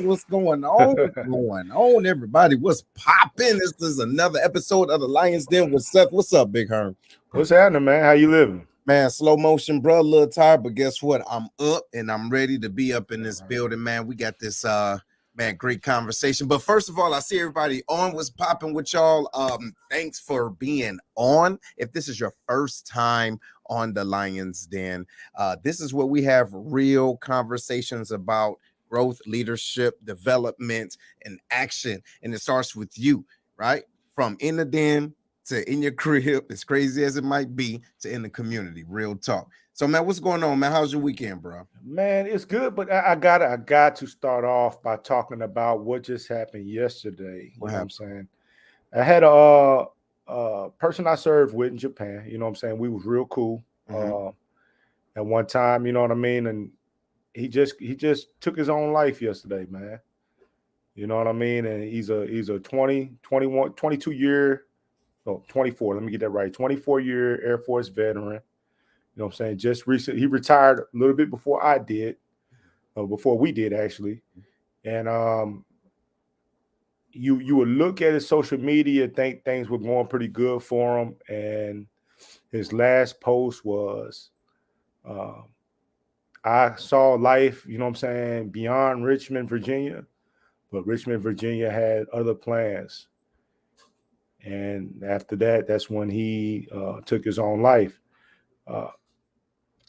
What's going on? What's going on, everybody? What's popping? This is another episode of the Lions Den with Seth. What's up, Big Herm? What's happening, man? How you living? Man, slow motion, bro. A little tired, but guess what? I'm up and I'm ready to be up in this building, man. We got this man, great conversation. But first of all, I see everybody on. What's popping with y'all? Thanks for being on. If this is your first time on the Lions Den, this is where we have real conversations about growth, leadership, development, and action. And it starts with you, right? From in the den to in your crib, as crazy as it might be, to in the community. Real talk. So, man, what's going on, man? How's your weekend, bro? Man, it's good, but I got to start off by talking about what just happened yesterday. What I'm saying? I had a person I served with in Japan. You know what I'm saying? We was real cool. At one time, you know what I mean? And he just took his own life yesterday, man. You know what I mean? And he's a 20, 21, 22 year, no, 24. Let me get that right. 24-year Air Force veteran. You know what I'm saying? Just recently, he retired a little bit before I did, before we did actually. And you would look at his social media, think things were going pretty good for him. And his last post was, I saw life, you know what I'm saying, beyond Richmond, Virginia, but Richmond, Virginia had other plans. And after that, that's when he took his own life.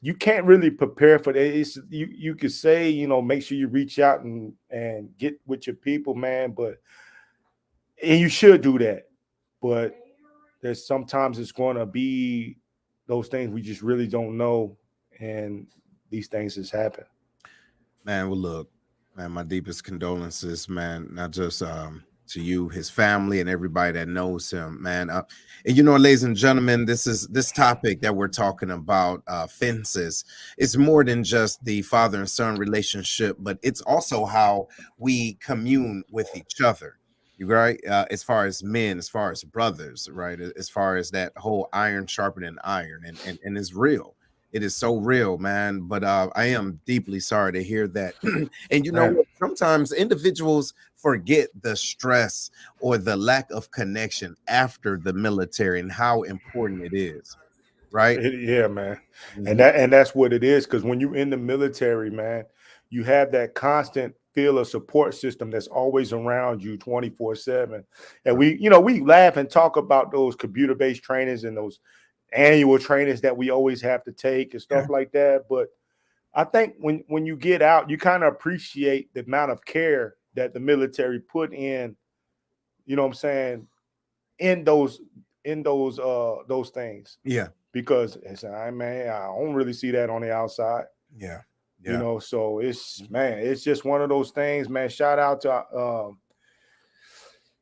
you can't really prepare for that. It's, you could say, you know, make sure you reach out and get with your people, man. But and you should do that. But there's sometimes it's going to be those things we just really don't know, and these things just happen. Man, well, look, man, my deepest condolences, man, not just to you, his family, and everybody that knows him, man. And ladies and gentlemen, this topic that we're talking about, fences, is more than just the father and son relationship, but it's also how we commune with each other. You right? As far as men, as far as brothers, right? As far as that whole iron sharpening iron, and it's real. It is so real, man. But I am deeply sorry to hear that. And you know Man, what? Sometimes individuals forget the stress or the lack of connection after the military and how important it is, right? yeah, man. And Mhm. that's what it is. Because when you're in the military, man, you have that constant feel of support system that's always around you 24/7. And Right. we laugh and talk about those computer-based trainings and those annual trainings that we always have to take and Yeah. stuff like that. But I think when you get out, you kind of appreciate the amount of care that the military put in, you know what I'm saying, in those things. Yeah. Because it's I man, I don't really see that on the outside, Yeah. you Yeah. know. So it's man, it's just one of those things, man. Shout out to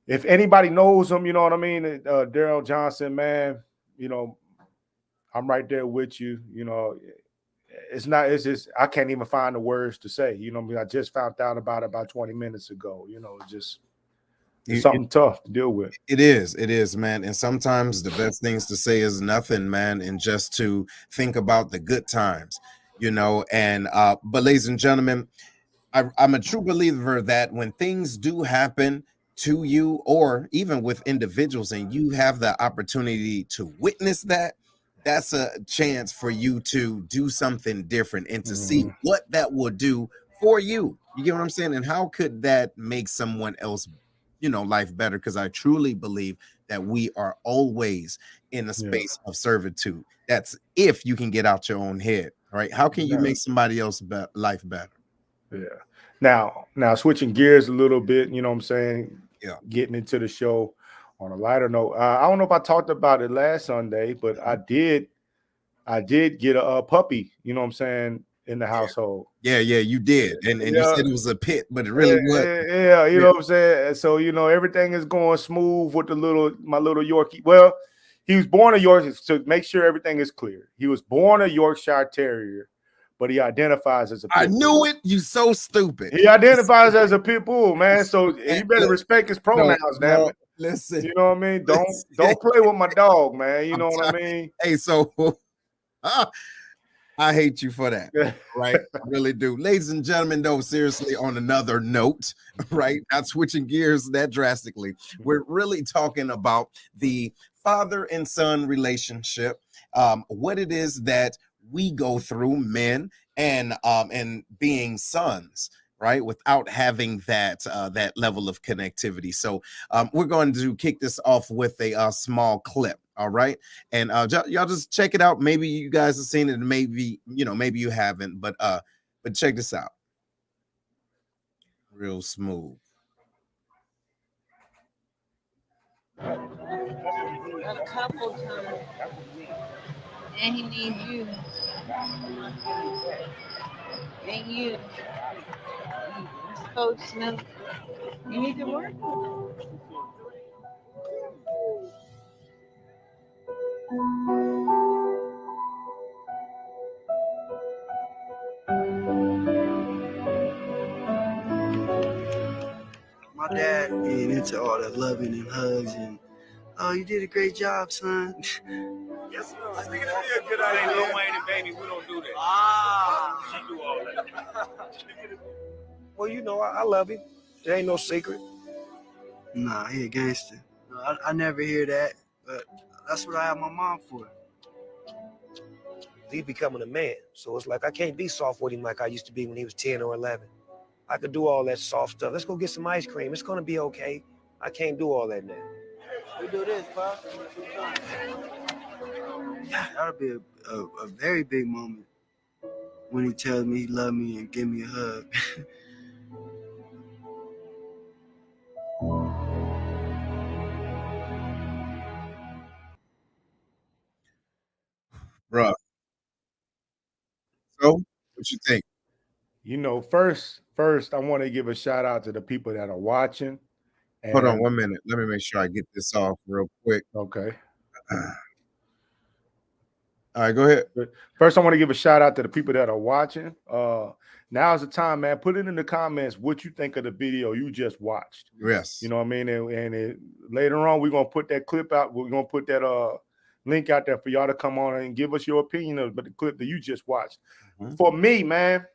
if anybody knows him, you know what I mean, Daryl Johnson, man. You know, I'm right there with you. You know, it's not. It's just I can't even find the words to say. You know, what I mean, I just found out about it about 20 minutes ago. You know, it's It, something tough to deal with. it is, man. And sometimes the best things to say is nothing, man, and just to think about the good times, And but ladies and gentlemen, I'm a true believer that when things do happen to you, or even with individuals, and you have the opportunity to witness that, that's a chance for you to do something different and to see Mhm. what that will do for you. You get what I'm saying? And how could that make someone else, life better? Because I truly believe that we are always in a Yeah. space of servitude. That's if you can get out your own head, right? How can you Yeah. make somebody else's life better? Yeah. Now switching gears a little bit, you know what I'm saying, Yeah. getting into the show on a lighter note. I don't know if I talked about it last Sunday, but I did get a puppy, you know what I'm saying, in the household. Yeah, yeah, you did, and you Yeah. said it was a pit, but it really wasn't. Yeah, you Yeah. know what I'm saying. So everything is going smooth with my little Yorkie. Well, he was born a Yorkshire. To make sure everything is clear, he was born a Yorkshire Terrier, but he identifies as a I pit bull. knew it. You so stupid. He identifies as a pit bull, man. So Man, you better look, respect his no, pronouns, damn no. it. Listen, You know what I mean? Don't listen. don't play with my dog, man. You I'm know what I tired. mean? Hey, so I hate you for that. Right, I really do. Ladies and gentlemen, though, seriously, on another note, right? Not switching gears that drastically. We're really talking about the father and son relationship, what it is that we go through, men, and being sons, right? Without having that level of connectivity. So we're going to kick this off with a small clip. All right. And y'all just check it out. Maybe you guys have seen it, and maybe you haven't, but check this out. Real smooth. A couple times, and he needs you and you. Coach Smith, you need to work. My dad being into all that loving and hugs and oh, you did a great job, son. Yes, sir. I think it'd be a good idea. Lil Wayne and Baby, we don't do that. Ah, she do all that. Well, I love him. There ain't no secret. Nah, he a gangster. No, I never hear that, but that's what I have my mom for. He's becoming a man, so it's like I can't be soft with him like I used to be when he was 10 or 11. I could do all that soft stuff. Let's go get some ice cream. It's gonna be okay. I can't do all that now. We do this, Pop. That'll be a very big moment. when he tells me he love me and give me a hug. Bruh. So, what you think? You know, first, I want to give a shout out to the people that are watching. Hold on And 1 minute. Let me make sure I get this off real quick. okay. All right, go ahead. First, I want to give a shout out to the people that are watching. Now's the time, man. Put it in the comments what you think of the video you just watched. Yes. You know what I mean? Later on, we're gonna put that clip out. We're gonna put that link out there for y'all to come on and give us your opinion of the clip that you just watched. Mm-hmm. For me, man,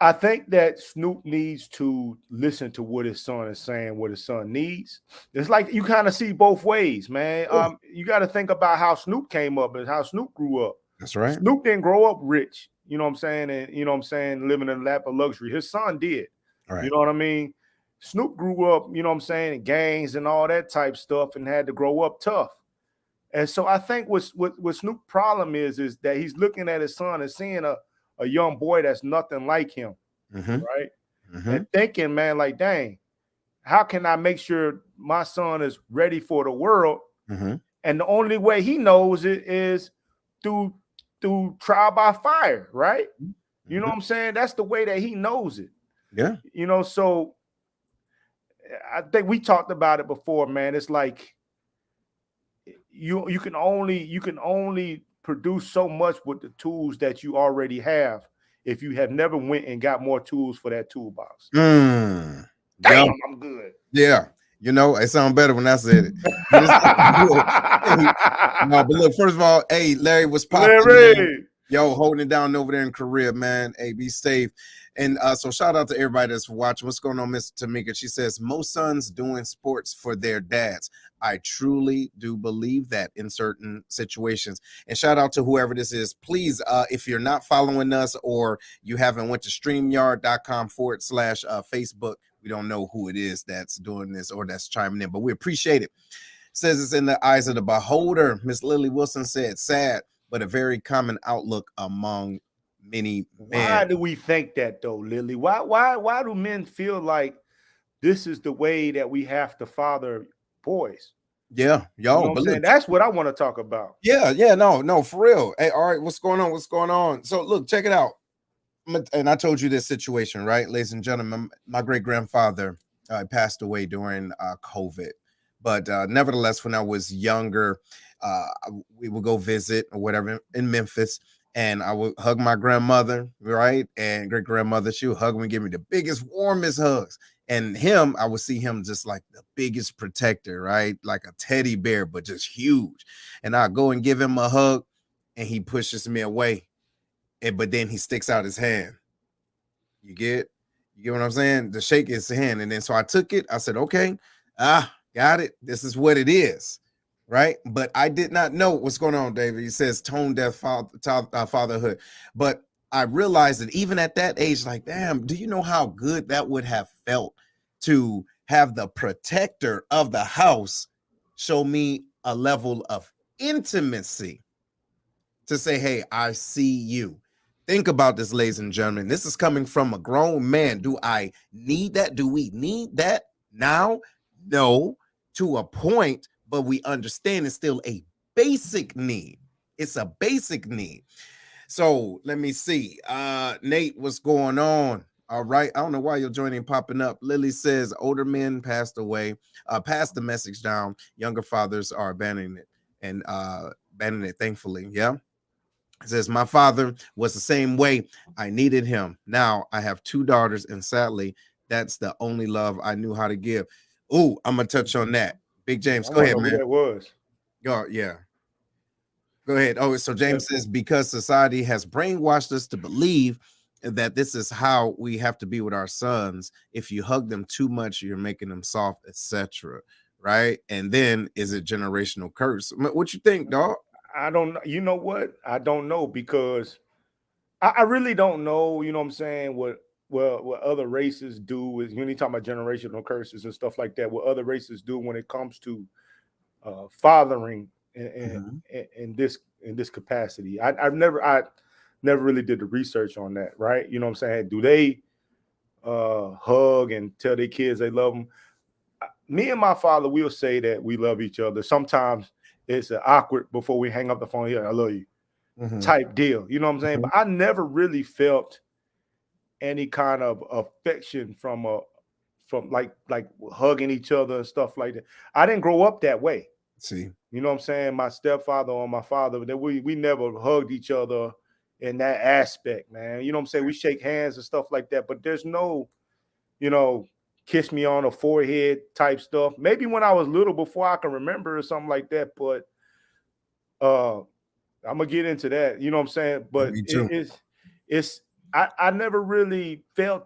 I think that Snoop needs to listen to what his son is saying, what his son needs. It's like you kind of see both ways, man. You got to think about how Snoop came up and how Snoop grew up. That's right. Snoop didn't grow up rich, you know what I'm saying? And you know what I'm saying, living in a lap of luxury. His son did. Right. You know what I mean? Snoop grew up, you know what I'm saying, in gangs and all that type stuff and had to grow up tough. And so I think what Snoop's problem is that he's looking at his son and seeing a young boy that's nothing like him. Mm-hmm. Right. Mm-hmm. And thinking, man, like, dang, how can I make sure my son is ready for the world? Mm-hmm. And the only way he knows it is through trial by fire, right? Mm-hmm. You know what I'm saying? That's the way that he knows it. Yeah. You know, so I think we talked about it before, man. It's like you can only produce so much with the tools that you already have. If you have never went and got more tools for that toolbox. Damn, yeah. I'm good. Yeah. You know, it sounds better when I said it. No, but look, first of all, hey, Larry was popping. Yo, holding it down over there in Korea, man. Hey, be safe. And so shout out to everybody that's watching. What's going on, Miss Tamika? She says, most sons doing sports for their dads. I truly do believe that in certain situations. And shout out to whoever this is. Please, if you're not following us or you haven't went to StreamYard.com/Facebook, we don't know who it is that's doing this or that's chiming in, but we appreciate it. Says it's in the eyes of the beholder. Miss Lily Wilson said, sad, but a very common outlook among many men. Why do we think that though, Lily? Why do men feel like this is the way that we have to father boys? Yeah, yo, you know what I'm saying? That's what I want to talk about. Yeah, no, for real. Hey, all right, what's going on? So look, check it out. And I told you this situation, right, ladies and gentlemen. My great grandfather passed away during COVID, but nevertheless, when I was younger, we would go visit or whatever in Memphis. And I would hug my grandmother, right? And great grandmother, she would hug me, give me the biggest, warmest hugs. And him, I would see him just like the biggest protector, right? Like a teddy bear, but just huge. And I go and give him a hug, and he pushes me away. But then he sticks out his hand. You get what I'm saying? To shake his hand. And then so I took it. I said, okay, got it. This is what it is. Right. But I did not know what's going on, David. He says tone deaf fatherhood. But I realized that even at that age, like, damn, do you know how good that would have felt to have the protector of the house show me a level of intimacy to say, hey, I see you. Think about this, ladies and gentlemen. This is coming from a grown man. Do I need that? Do we need that now? No, to a point. But we understand it's still a basic need. It's a basic need. So let me see. Nate, what's going on? All right. I don't know why you're joining popping up. Lily says older men passed away, passed the message down. Younger fathers are abandoning it and abandoning it, thankfully. Yeah. It says, my father was the same way. I needed him. Now I have 2 daughters, and sadly, that's the only love I knew how to give. Oh, I'm going to touch on that. Big James, go ahead, man. Who that was. Yeah. Go ahead. Oh, so James says, because society has brainwashed us to believe that this is how we have to be with our sons. If you hug them too much, you're making them soft, etc. Right? And then is it generational curse? What you think, dog? I don't know. You know what? I don't know because I really don't know, you know what I'm saying, what other races do is when you talk about generational curses and stuff like that, what other races do when it comes to fathering in this capacity. I never really did the research on that, right? You know what I'm saying? Do they hug and tell their kids they love them? Me and my father will say that we love each other. Sometimes it's awkward before we hang up the phone. Yeah, I love you, type deal. You know what I'm saying? But I never really felt any kind of affection from like hugging each other and stuff like that. I didn't grow up that way. See, you know what I'm saying? My stepfather or my father, that we never hugged each other in that aspect, man. You know what I'm saying? We shake hands and stuff like that, but there's no, kiss me on the forehead type stuff. Maybe when I was little before I can remember or something like that, but I'm gonna get into that. You know what I'm saying? But I never really felt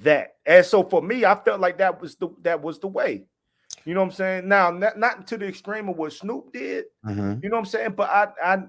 that. And so for me, I felt like that was the way. You know what I'm saying? Now, not to the extreme of what Snoop did. You know what I'm saying? But I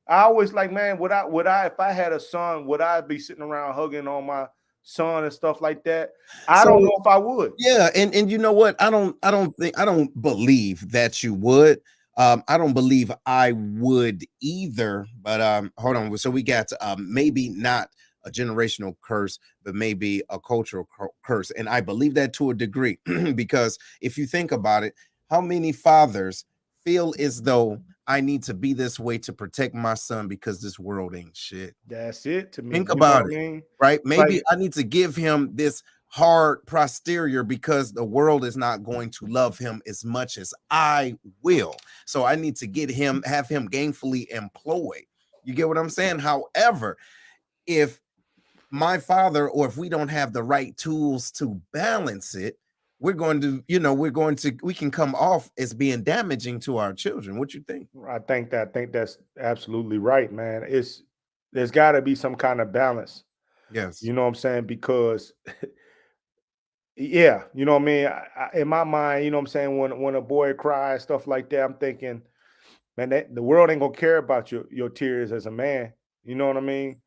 always like, man, would I if I had a son, would I be sitting around hugging on my son and stuff like that? I don't know if I would. Yeah, and you know what? I don't believe that you would. I don't believe I would either. But hold on. So we got maybe not a generational curse, but maybe a cultural curse, and I believe that to a degree because if you think about it, how many fathers feel as though I need to be this way to protect my son because this world ain't shit? That's it to me. Think about it, right? Maybe I need to give him this hard posterior because the world is not going to love him as much as I will. So I need to have him gainfully employed. You get what I'm saying? However, if my father, or if we don't have the right tools to balance it, we can come off as being damaging to our children. What you think? I think that's absolutely right, man. There's got to be some kind of balance. Yes. You know what I'm saying? Because yeah, you know what I mean? In my mind, you know what I'm saying, when a boy cries, stuff like that, I'm thinking, man, the world ain't gonna care about your tears as a man. You know what I mean?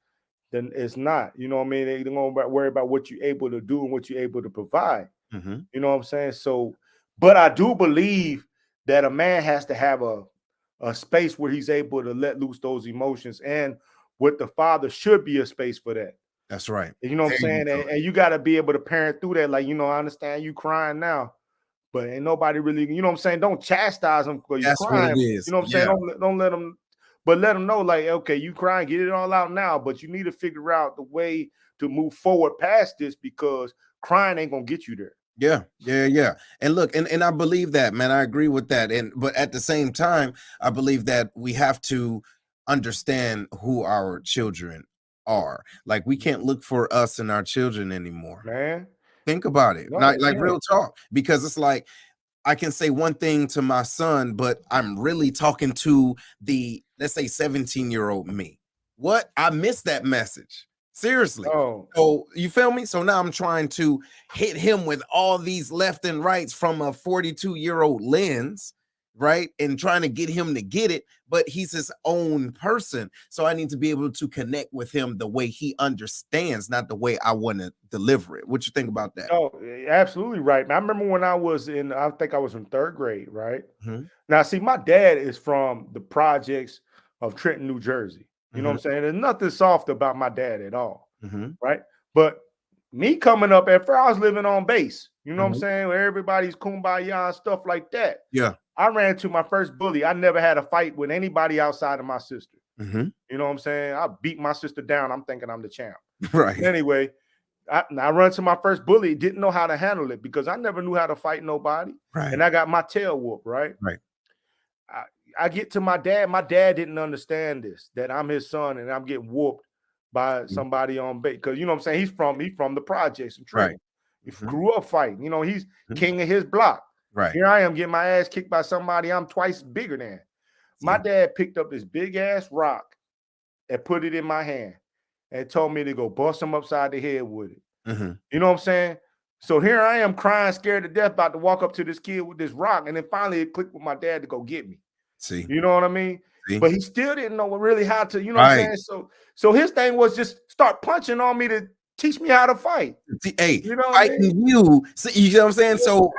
Then it's not. You know what I mean? They're gonna worry about what you're able to do and what you're able to provide. You know what I'm saying? So, but I do believe that a man has to have a space where he's able to let loose those emotions, and with the father should be a space for that. That's right. You know what I'm saying? And you got to be able to parent through that. Like, I understand you crying now, but ain't nobody really, you know what I'm saying? Don't chastise them because you're crying. What it is. You know what I'm saying? Don't let them, but let them know, like, okay, you crying, get it all out now, but you need to figure out the way to move forward past this because crying ain't gonna get you there. Yeah. And look, and I believe that, man. I agree with that. But at the same time, I believe that we have to understand who our children are. Like, we can't look for us and our children anymore. Man, think about it. No, like real talk, because it's like I can say one thing to my son, but I'm really talking to the, let's say, 17-year-old me. What? I missed that message. Seriously. So you feel me? So now I'm trying to hit him with all these left and rights from a 42-year-old lens, right? And trying to get him to get it, but he's his own person. So I need to be able to connect with him the way he understands, not the way I want to deliver it. What you think about that? Oh, absolutely right. I remember when I think I was in third grade, right? Now, see, my dad is from the projects of Trenton, New Jersey. You know what I'm saying? There's nothing soft about my dad at all, right? But me coming up, at first I was living on base. You know what I'm saying? Where everybody's kumbaya and stuff like that. Yeah. I ran to my first bully. I never had a fight with anybody outside of my sister. You know what I'm saying? I beat my sister down. I'm thinking I'm the champ. Right. Anyway, I run to my first bully. Didn't know how to handle it because I never knew how to fight nobody. Right. And I got my tail whooped, right? Right. I get to my dad. My dad didn't understand this, that I'm his son and I'm getting whooped by somebody on base. Because, you know what I'm saying? He's from the projects. Right. He grew up fighting. You know, he's king of his block. Right. Here I am getting my ass kicked by somebody I'm twice bigger than. My dad picked up this big ass rock and put it in my hand and told me to go bust him upside the head with it. You know what I'm saying? So here I am crying, scared to death, about to walk up to this kid with this rock. And then finally it clicked with my dad to go get me. See, you know what I mean? See? But he still didn't know really how to, you know what I'm saying? So his thing was just start punching on me to teach me how to fight. Hey, you know fighting you. See, you know what I'm saying? So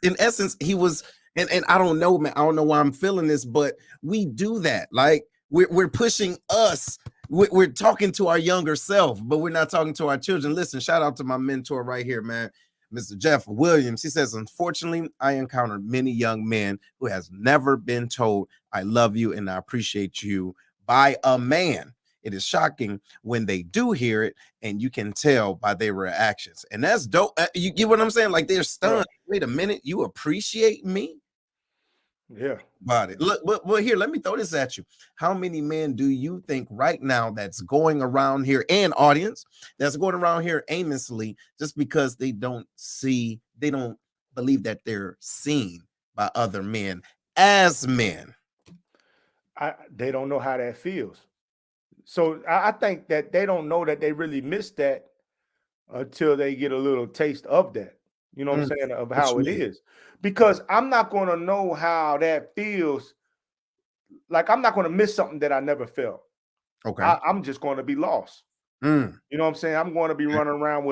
in essence, he was And I don't know, man. I don't know why I'm feeling this, but we do that. Like we're pushing us. We're talking to our younger self, but we're not talking to our children. Listen, shout out to my mentor right here, man, Mr. Jeff Williams. He says, unfortunately, I encountered many young men who has never been told I love you and I appreciate you by a man. It is shocking when they do hear it, and you can tell by their reactions. And that's dope. You get what I'm saying? Like they're stunned. Right. Wait a minute, you appreciate me? Yeah. About it. Look, but here, let me throw this at you. How many men do you think right now that's going around here, and audience that's going around here aimlessly just because they don't believe that they're seen by other men as men? They don't know how that feels. So I think that they don't know that they really miss that until they get a little taste of that. You know what I'm saying? Of how it is. Because I'm not going to know how that feels. Like I'm not going to miss something that I never felt. Okay. I'm just going to be lost. You know what I'm saying? I'm going to be running around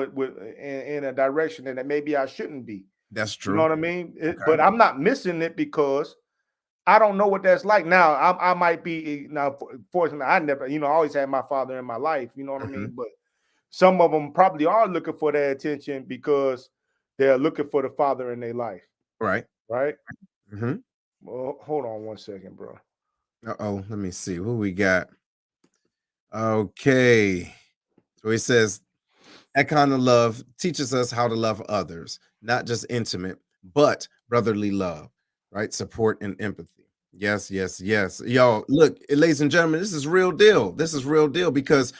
in a direction that maybe I shouldn't be. That's true. You know what I mean? But I'm not missing it because I don't know what that's like. Now I might be now. Fortunately, I never, I always had my father in my life. You know what I mean? But some of them probably are looking for that attention because they're looking for the father in their life. Right. Right. Well, hold on one second, bro. Uh-oh. Let me see who we got. Okay. So he says that kind of love teaches us how to love others, not just intimate, but brotherly love, right? Support and empathy. Yes, yes, yes. Yo, look, ladies and gentlemen, this is real deal. This is real deal because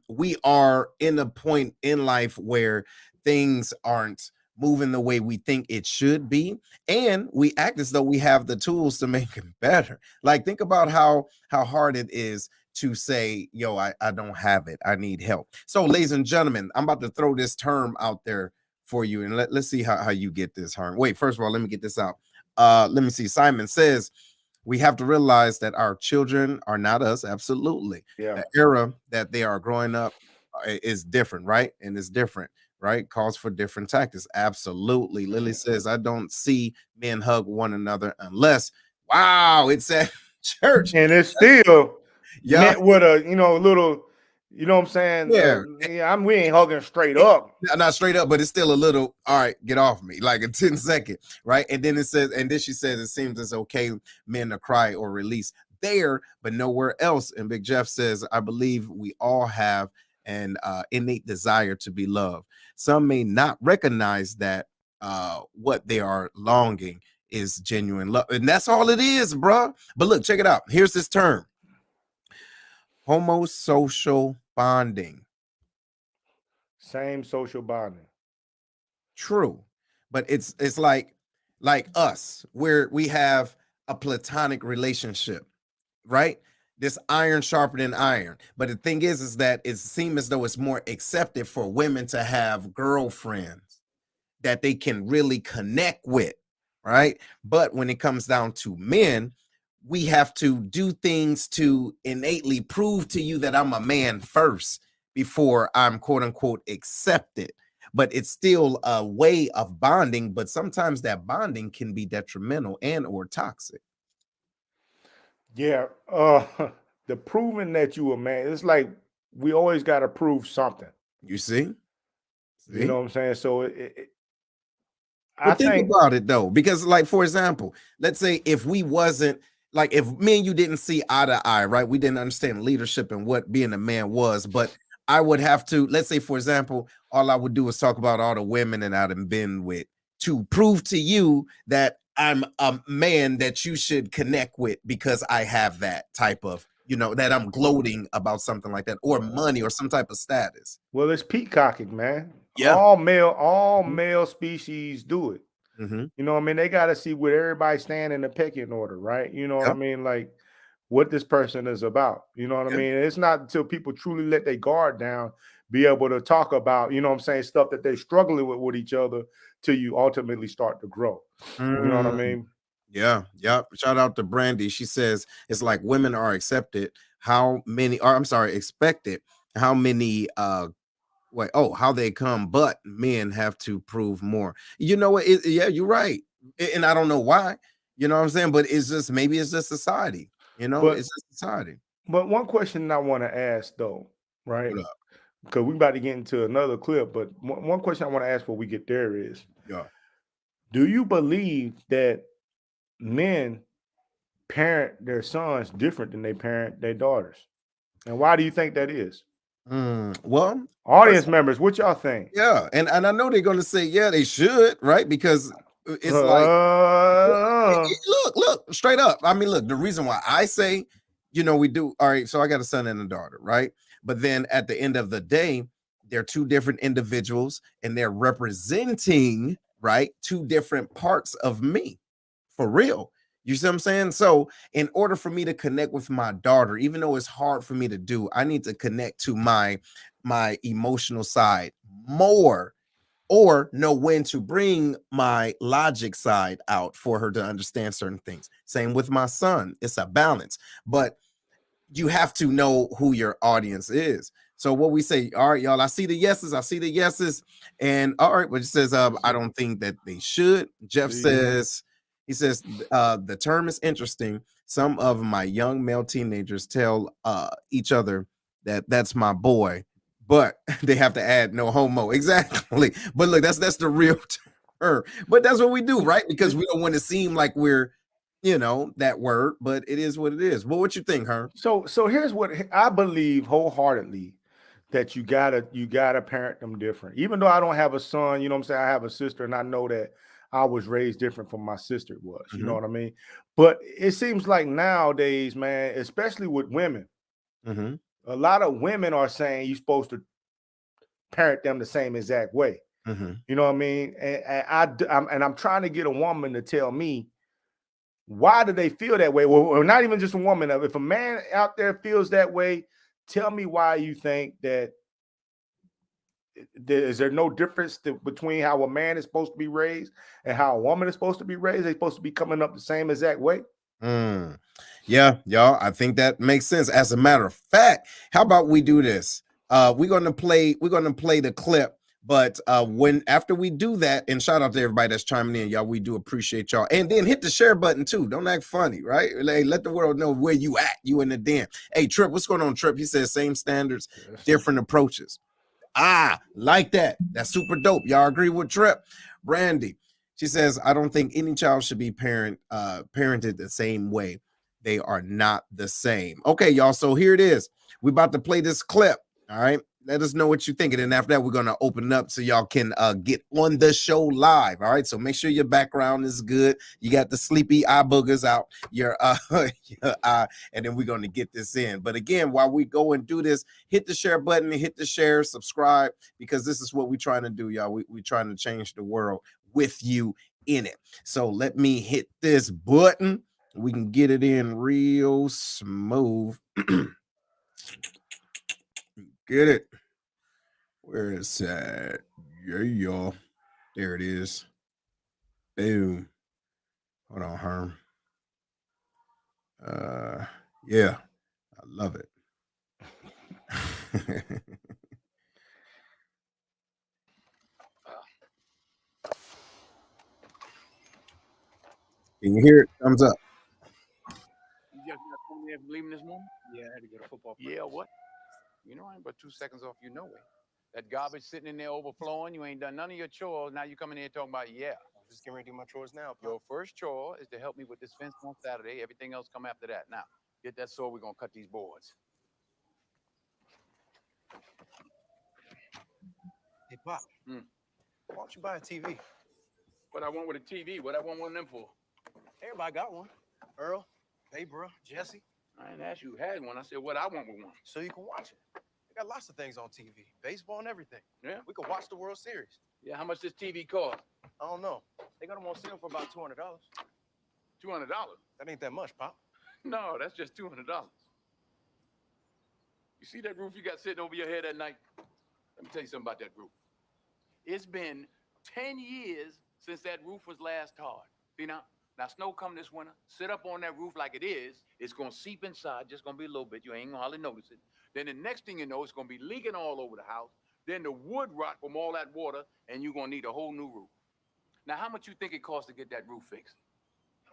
we are in a point in life where things aren't moving the way we think it should be, and we act as though we have the tools to make it better. Like think about how hard it is to say, yo, I don't have it, I need help. So ladies and gentlemen, I'm about to throw this term out there for you, and let's see how you get this term. Wait, first of all, let me get this out. Let me see. Simon says we have to realize that our children are not us. Absolutely. Yeah. The era that they are growing up is different, right? And it's different, right? Calls for different tactics. Absolutely. Lily says, I don't see men hug one another unless, wow, it's at church. And it's still Yeah. met with a, little, you know what I'm saying? Yeah. We ain't hugging straight up. Not straight up, but it's still a little, all right, get off me, like a 10-second, right? And then it says, and then she says, it seems it's okay men to cry or release there, but nowhere else. And Big Jeff says, I believe we all have an innate desire to be loved. Some may not recognize that what they are longing is genuine love. And that's all it is, bro. But look, check it out. Here's this term. Homosocial bonding. Same social bonding. True, but it's like us, where we have a platonic relationship, right? This iron sharpening iron. But the thing is that it seems as though it's more accepted for women to have girlfriends that they can really connect with, right? But when it comes down to men, we have to do things to innately prove to you that I'm a man first before I'm quote unquote accepted. But it's still a way of bonding, but sometimes that bonding can be detrimental and or toxic. Yeah. The proving that you a man, it's like we always got to prove something. You see? You know what I'm saying? So But think about it though, because like, for example, let's say if we wasn't, like if me and you didn't see eye to eye, right? We didn't understand leadership and what being a man was, but I would have to, let's say, for example, all I would do is talk about all the women that I've been with to prove to you that I'm a man that you should connect with because I have that type of, that I'm gloating about something like that, or money or some type of status. Well, it's peacocking, man. Yeah. All male species do it. Mm-hmm. You know what I mean? They got to see where everybody stand in the pecking order, right? You know what I mean? Like what this person is about. You know what I mean? It's not until people truly let their guard down, be able to talk about, you know what I'm saying, stuff that they're struggling with each other till you ultimately start to grow. You know what I mean? Yeah. Shout out to Brandy. She says it's like women are accepted. Expected. How many how they come, but men have to prove more. You know what? Yeah, you're right. And I don't know why. You know what I'm saying? But it's just maybe it's just society. You know, But it's just society. but one question I want to ask though, right? What up? Because we're about to get into another clip, but one question I want to ask before we get there is, Yeah. do you believe that men parent their sons different than they parent their daughters? And why do you think that is? Well, Audience first, members, what y'all think? yeah, and I know they're gonna say, yeah, they should, right? Because it's like Uh, look, straight up. I mean, look, the reason why I say, we do all right. So I got a son and a daughter, right? But then at the end of the day, they're two different individuals and they're representing, right, two different parts of me for real. You see what I'm saying? So, in order for me to connect with my daughter, even though it's hard for me to do, I need to connect to my emotional side more or know when to bring my logic side out for her to understand certain things. Same with my son. It's a balance, but you have to know who your audience is. So what we say, all right, y'all, I see the yeses, and all right, but it says, I don't think that they should. Jeff See? says, he says, the term is interesting. Some of my young male teenagers tell each other that that's my boy, but they have to add no homo. Exactly. But look, that's the real term. But that's what we do, right? Because we don't want to seem like we're that word, but it is what it is. Well, what you think, her? So here's what I believe wholeheartedly, that you gotta parent them different. Even though I don't have a son, you know what I'm saying? I have a sister, and I know that I was raised different from my sister was, you know Mm-hmm. what I mean? But it seems like nowadays, man, especially with women, Mm-hmm. a lot of women are saying you're supposed to parent them the same exact way. Mm-hmm. You know what I mean? I'm trying to get a woman to tell me, why do they feel that way? Well, or not even just a woman. If a man out there feels that way, tell me why you think that. Is there no difference between how a man is supposed to be raised and how a woman is supposed to be raised? They're supposed to be coming up the same exact way. Yeah, y'all. I think that makes sense. As a matter of fact, how about we do this? We're gonna play the clip, but when after we do that, and shout out to everybody that's chiming in, y'all. We do appreciate y'all. And then hit the share button too. Don't act funny, right? Like, let the world know where you at. You in the den. Hey, Trip, what's going on, Trip? He says same standards, different approaches. Like that. That's super dope. Y'all agree with Trip? Brandy. She says, I don't think any child should be parented the same way. They are not the same. Okay, y'all. So here it is. We're about to play this clip. All right. Let us know what you think. And then after that, we're going to open it up so y'all can get on the show live. All right. So make sure your background is good. You got the sleepy eye boogers out your, your eye, and then we're going to get this in. But again, while we go and do this, hit the share button and hit the share, subscribe, because this is what we're trying to do, y'all. We're trying to change the world with you in it. So let me hit this button. We can get it in real smooth. Get it. Where is that? Yeah, y'all. There it is. Boom. Hold on, Herm. Yeah, I love it. Can you hear it? Thumbs up. You just got home there from leaving this morning? Yeah, I had to go to football. Yeah, what? You know, I ain't but 2 seconds off you know it. That garbage sitting in there overflowing, you ain't done none of your chores. Now you coming here talking about, yeah. I'm just getting ready to do my chores now. Your first chore is to help me with this fence on Saturday. Everything else come after that. Now, get that saw, we're gonna cut these boards. Hey, Pop. Hmm. Why don't you buy a TV? What I want with a TV, what I want one of them for? Everybody got one. Earl, hey, bro, Jesse. I didn't ask you who had one. I said what I want with one. So you can watch it. They got lots of things on TV, baseball and everything. Yeah? We could watch the World Series. Yeah, how much this TV cost? I don't know. They got them on sale for about $200. $200? That ain't that much, Pop. No, that's just $200. You see that roof you got sitting over your head at night? Let me tell you something about that roof. It's been 10 years since that roof was last tarred. See now snow come this winter, sit up on that roof like it is, it's gonna seep inside, just gonna be a little bit, you ain't gonna hardly notice it. Then the next thing you know, it's gonna be leaking all over the house. Then the wood rot from all that water, and you're gonna need a whole new roof. Now, how much you think it costs to get that roof fixed?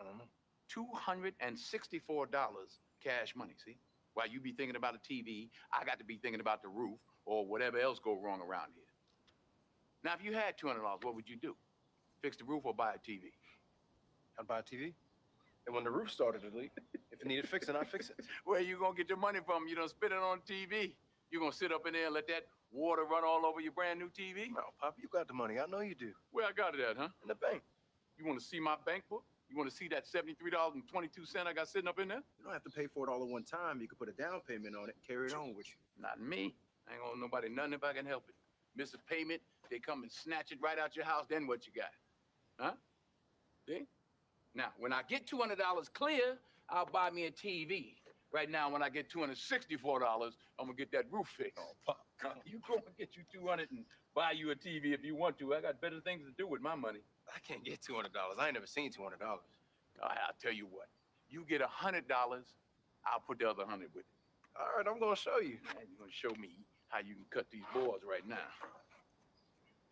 I don't know. $264 cash money, see? While you be thinking about a TV, I got to be thinking about the roof or whatever else go wrong around here. Now, if you had $200, what would you do? Fix the roof or buy a TV? I'd buy a TV. And when the roof started to leak, if it needed fixing, I'd fix it. Where you gonna get your money from? You don't spend it on TV. You gonna sit up in there and let that water run all over your brand new TV? No, Pop, you got the money. I know you do. Where I got it at, huh? In the bank. You want to see my bank book? You want to see that $73.22 I got sitting up in there? You don't have to pay for it all at one time. You can put a down payment on it and carry it on with you. Not me. I ain't gonna nobody nothing if I can help it. Miss a payment, they come and snatch it right out your house. Then what you got? Huh? See? Now, when I get $200 clear, I'll buy me a TV. Right now, when I get $264, I'm gonna get that roof fixed. Oh, Pop, come on. You go and get you 200 and buy you a TV if you want to. I got better things to do with my money. I can't get $200. I ain't never seen $200. All right, I'll tell you what. You get $100, I'll put the other 100 with it. All right, I'm gonna show you. And you're gonna show me how you can cut these boards right now.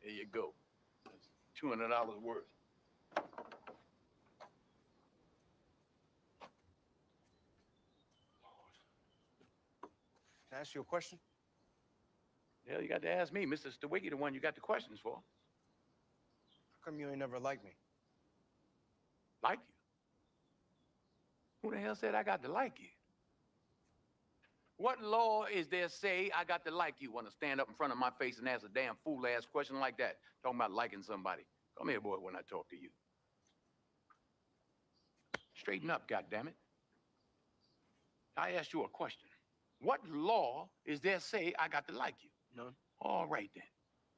There you go. That's $200 worth. Can I ask you a question? Hell, you got to ask me, Mr. Stewicki, the one you got the questions for. How come you ain't never liked me? Like you? Who the hell said I got to like you? What law is there say I got to like you? Want to stand up in front of my face and ask a damn fool-ass question like that? Talking about liking somebody. Come here, boy, when I talk to you. Straighten up, goddammit. I asked you a question. What law is there say I got to like you? None. All right, then.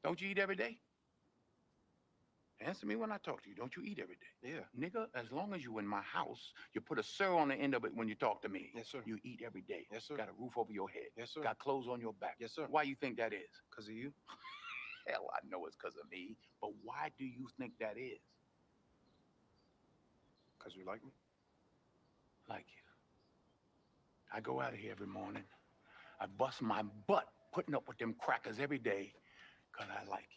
Don't you eat every day? Answer me when I talk to you. Don't you eat every day? Yeah. Nigga, as long as you in my house, you put a sir on the end of it when you talk to me. Yes, sir. You eat every day. Yes, sir. Got a roof over your head. Yes, sir. Got clothes on your back. Yes, sir. Why you think that is? Because of you? Hell, I know it's because of me. But why do you think that is? Because you like me? Like you. I go out of here every morning. I bust my butt putting up with them crackers every day because I like you.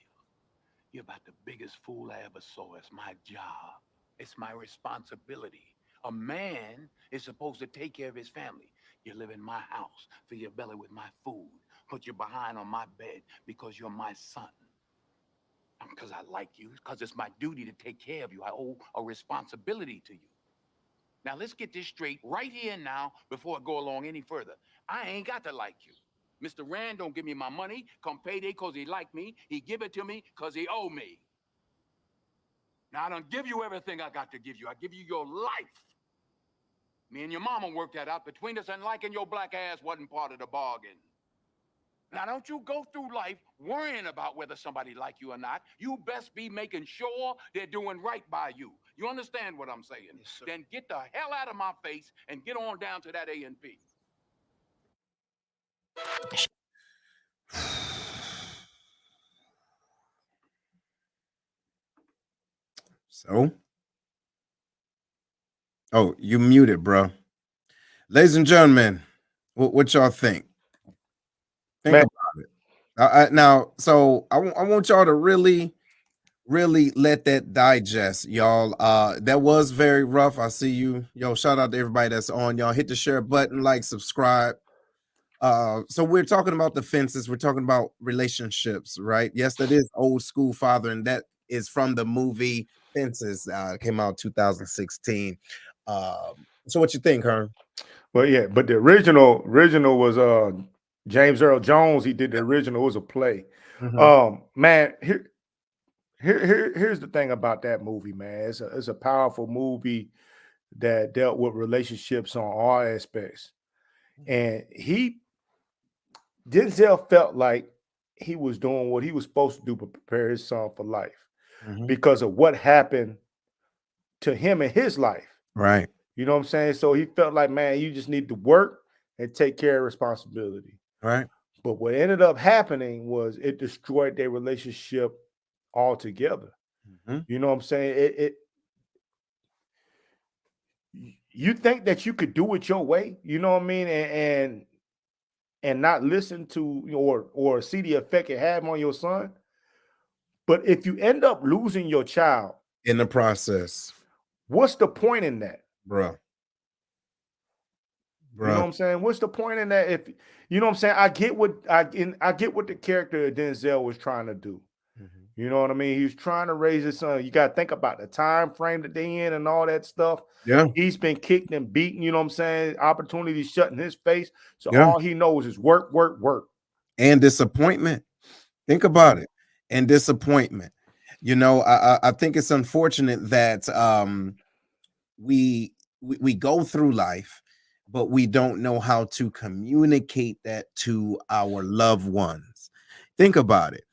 You're about the biggest fool I ever saw. It's my job. It's my responsibility. A man is supposed to take care of his family. You live in my house, fill your belly with my food, put your behind on my bed because you're my son. Because I like you, because it's my duty to take care of you. I owe a responsibility to you. Now, let's get this straight right here and now before I go along any further. I ain't got to like you. Mr. Rand don't give me my money come payday because he like me. He give it to me because he owe me. Now, I don't give you everything I got to give you. I give you your life. Me and your mama worked that out between us, and liking your black ass wasn't part of the bargain. Now, don't you go through life worrying about whether somebody like you or not. You best be making sure they're doing right by you. You understand what I'm saying? Yes, sir. Then get the hell out of my face and get on down to that A&P. So, oh, you muted, bro. Ladies and gentlemen, what y'all think? Think Man. about it. Now, so I want y'all to really let that digest, y'all. That was very rough. I see you. Yo, shout out to everybody that's on. Y'all hit the share button, like, subscribe. So we're talking about the fences. We're talking about relationships, right? Yes, that is old school father, and that is from the movie Fences. Came out 2016. So what you think, Herm? Well, yeah, but the original was James Earl Jones. He did the original. It was a play. Man, here's the thing about that movie, man. It's a powerful movie that dealt with relationships on all aspects. And Denzel felt like he was doing what he was supposed to do to prepare his son for life because of what happened to him in his life. Right. You know what I'm saying? So he felt like, man, you just need to work and take care of responsibility. Right. But what ended up happening was it destroyed their relationship altogether. You know what I'm saying? You think that you could do it your way, you know what I mean? And not listen to or see the effect it had on your son. But if you end up losing your child In the process, What's the point in that? bruh. You know what I'm saying? What's the point in that? If you know what I'm saying, I get what the character of Denzel was trying to do. Mhm. You know what I mean? He was trying to raise his son. You got to think about the time frame that they in and all that stuff. Yeah. He's been kicked and beaten. You know what I'm saying? Opportunities shut in his face. So Yeah. all he knows is work, work, work. And disappointment. Think about it. And disappointment. You know, I think it's unfortunate that we go through life, but we don't know how to communicate that to our loved ones. Think about it.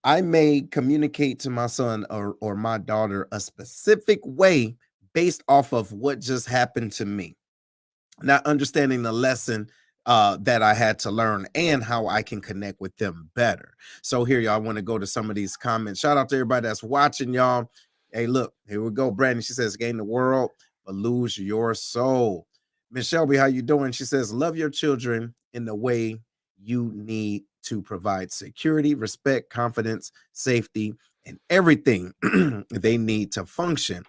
I may communicate to my son or my daughter a specific way based off of what just happened to me, not understanding the lesson that I had to learn and how I can connect with them better. So here, y'all, I want to go to some of these comments. Shout out to everybody that's watching, y'all. Hey, look, here we go. Brandon, she says, gain the world, but lose your soul. Miss Shelby, how you doing? She says, love your children in the way you need to provide security, respect, confidence, safety, and everything they need to function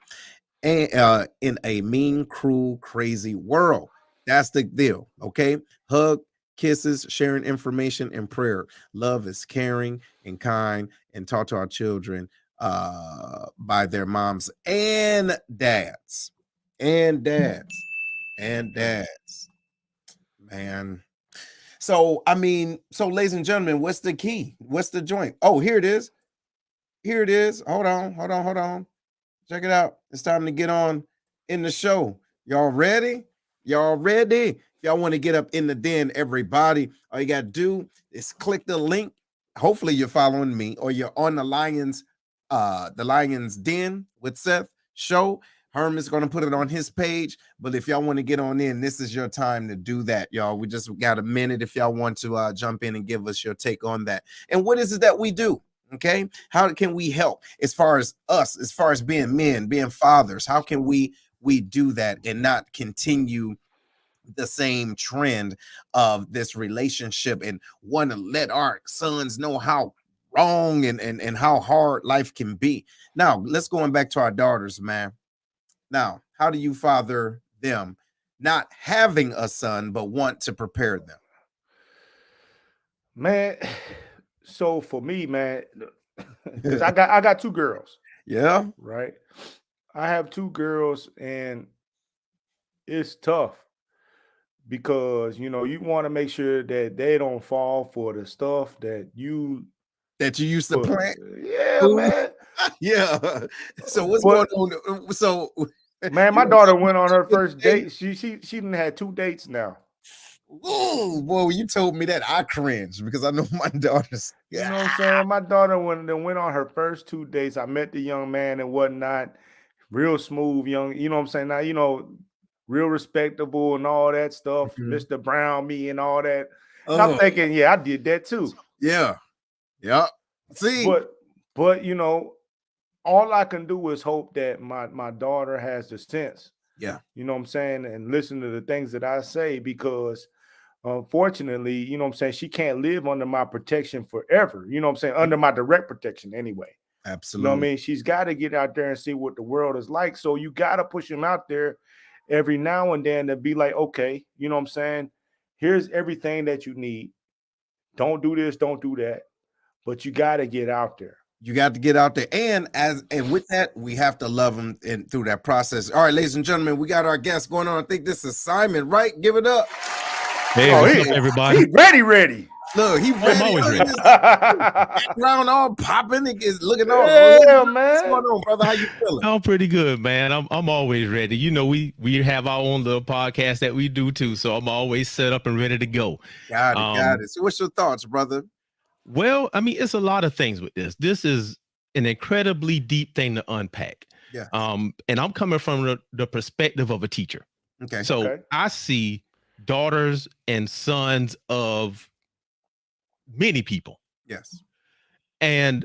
and in a mean, cruel, crazy world. That's the deal. Okay. Hug, kisses, sharing information, and prayer. Love is caring and kind, and taught to our children by their moms and dads. And dads. And dads. Man. So, I mean, so ladies and gentlemen, what's the key? What's the joint? Oh, here it is. Here it is. Hold on, hold on, hold on. Check it out. It's time to get on in the show. Y'all ready? Y'all ready? If y'all want to get up in the den, everybody, all you got to do is click the link. Hopefully you're following me or you're on the Lions Den with Seth show. Herman's going to put it on his page. But if y'all want to get on in, this is your time to do that, y'all. We just got a minute if y'all want to jump in and give us your take on that. And what is it that we do? Okay, how can we help as far as us, as far as being men, being fathers? How can we do that and not continue the same trend of this relationship and want to let our sons know how wrong and how hard life can be? Now, let's go back to our daughters, man. Now, how do you father them not having a son but want to prepare them? Man, so for me, man, because I got two girls. Yeah. Right. I have two girls, and it's tough because you know you want to make sure that they don't fall for the stuff that you used to plant. Yeah, man. Yeah. So what's going on? So man, my daughter went on her first date. She done had 2 dates now. Oh, boy, you told me that I cringed because I know my daughter's. You know what I'm saying? My daughter went on her first 2 dates. I met the young man and whatnot. Real smooth young, you know what I'm saying? Now, you know, real respectable and all that stuff. Mr. Brown, me and all that. And I'm thinking, yeah, I did that too. Yeah. Yeah. See, but you know, all I can do is hope that my daughter has the sense. Yeah. You know what I'm saying? And listen to the things that I say, because unfortunately, you know what I'm saying, she can't live under my protection forever. You know what I'm saying? Under my direct protection anyway. Absolutely. You know what I mean? She's got to get out there and see what the world is like. So you got to push him out there every now and then to be like, okay, you know what I'm saying? Here's everything that you need. Don't do this, don't do that. But you got to get out there. You got to get out there. And with that, we have to love them through that process. All right, ladies and gentlemen, we got our guest going on. I think this is Simon, right? Give it up. Hey, what's up, everybody? He's ready. Look, he's ready. I'm always ready. Background all popping. Is looking all. Yeah, man. What's going on, brother? How you feeling? I'm pretty good, man. I'm always ready. You know, we have our own little podcast that we do too, so I'm always set up and ready to go. Got it. So what's your thoughts, brother? Well, I mean, it's a lot of things with this. This is an incredibly deep thing to unpack. Yeah. And I'm coming from the perspective of a teacher. Okay. So I see daughters and sons of many people. Yes. And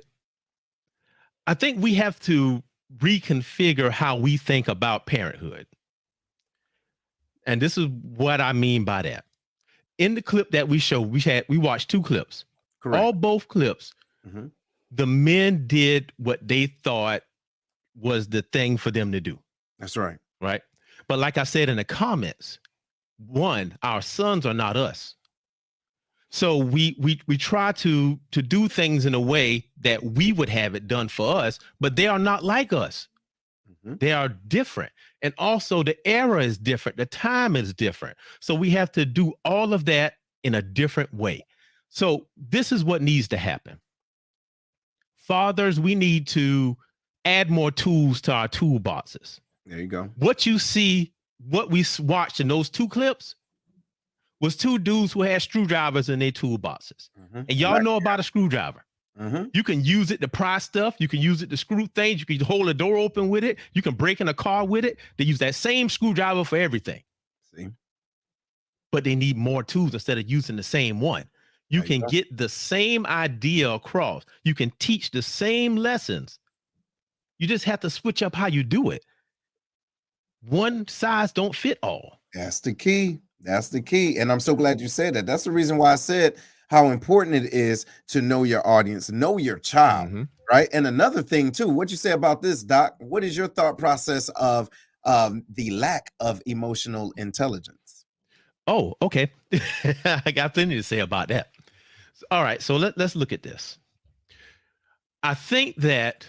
I think we have to reconfigure how we think about parenthood. And this is what I mean by that. In the clip that we showed, we watched 2 clips. Correct. Both clips, the men did what they thought was the thing for them to do. That's right. Right. But like I said in the comments, one, our sons are not us. So we try to do things in a way that we would have it done for us, but they are not like us. They are different. And also the era is different. The time is different. So we have to do all of that in a different way. So this is what needs to happen. Fathers, we need to add more tools to our toolboxes. There you go. What you see, what we watched in those 2 clips was 2 dudes who had screwdrivers in their toolboxes. And y'all know about a screwdriver. You can use it to pry stuff. You can use it to screw things. You can hold a door open with it. You can break in a car with it. They use that same screwdriver for everything. See? But they need more tools instead of using the same one. You can get the same idea across. You can teach the same lessons. You just have to switch up how you do it. One size don't fit all. That's the key. That's the key. And I'm so glad you said that. That's the reason why I said how important it is to know your audience, know your child, right? And another thing too, what you say about this, Doc, what is your thought process of the lack of emotional intelligence? Oh, okay. I got plenty to say about that. All right, so let's look at this. I think that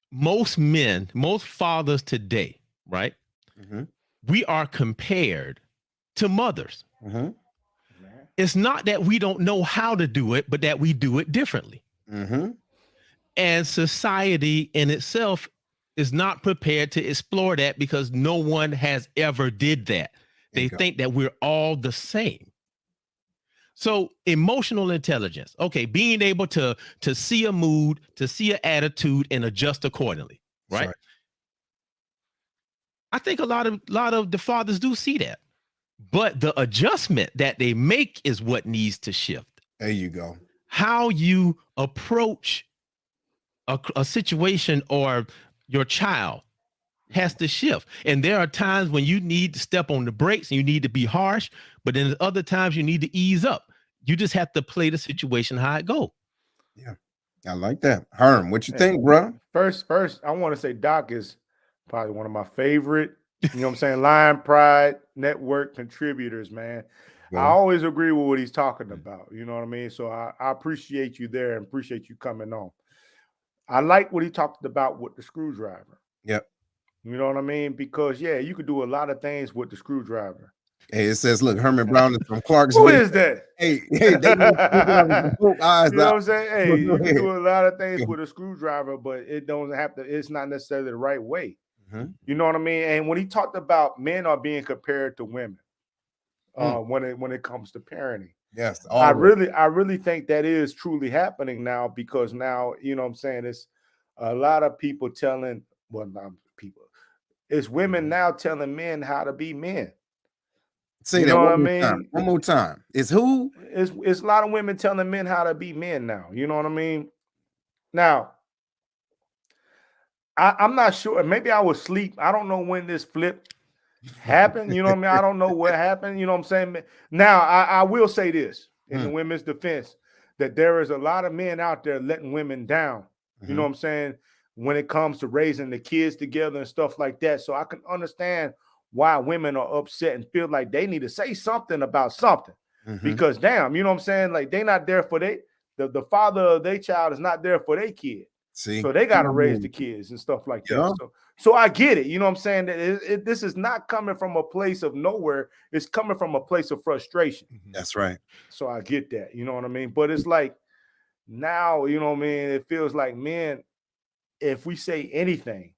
most men, most fathers today, right? We are compared to mothers. It's not that we don't know how to do it, but that we do it differently. And society in itself is not prepared to explore that because no one has ever did that. They think that we're all the same. So emotional intelligence, okay, being able to see a mood, to see an attitude and adjust accordingly, right? I think a lot of the fathers do see that. But the adjustment that they make is what needs to shift. There you go. How you approach a situation or your child has to shift. And there are times when you need to step on the brakes and you need to be harsh, but then other times you need to ease up. You just have to play the situation how it go. Yeah, I like that. Herm, what you think, bro? First, I want to say Doc is probably one of my favorite, you know what I'm saying, Lion Pride Network contributors, man. I always agree with what he's talking about. You know what I mean? So I appreciate you there and appreciate you coming on. I like what he talked about with the screwdriver. Yep. You know what I mean? Because, yeah, you could do a lot of things with the screwdriver. Hey, it says, look, Herman Brown is from Clarksville. Who is that? Hey, they eyes. You know what I'm saying? Hey, you can do a lot of things with a screwdriver, but it don't have to, it's not necessarily the right way. You know what I mean? And when he talked about men are being compared to women when it comes to parenting. Yes. I really think that is truly happening now, because now, you know what I'm saying, it's a lot of people telling, well, not people, it's women now telling men how to be men. Say that one more time. One more time. It's who? It's a lot of women telling men how to be men now. You know what I mean? Now, I'm not sure. Maybe I was asleep. I don't know when this flip happened. You know what I mean? I don't know what happened. You know what I'm saying? Now, I will say this in the women's defense, that there is a lot of men out there letting women down. You know what I'm saying? When it comes to raising the kids together and stuff like that. So I can understand why women are upset and feel like they need to say something about something. Because damn, you know what I'm saying? Like, they not there for the father of their child is not there for their kid. See, so they got to raise the kids and stuff like that. So I get it. You know what I'm saying? That this is not coming from a place of nowhere. It's coming from a place of frustration. That's right. So I get that. You know what I mean? But it's like now, you know what I mean? It feels like, men, if we say anything,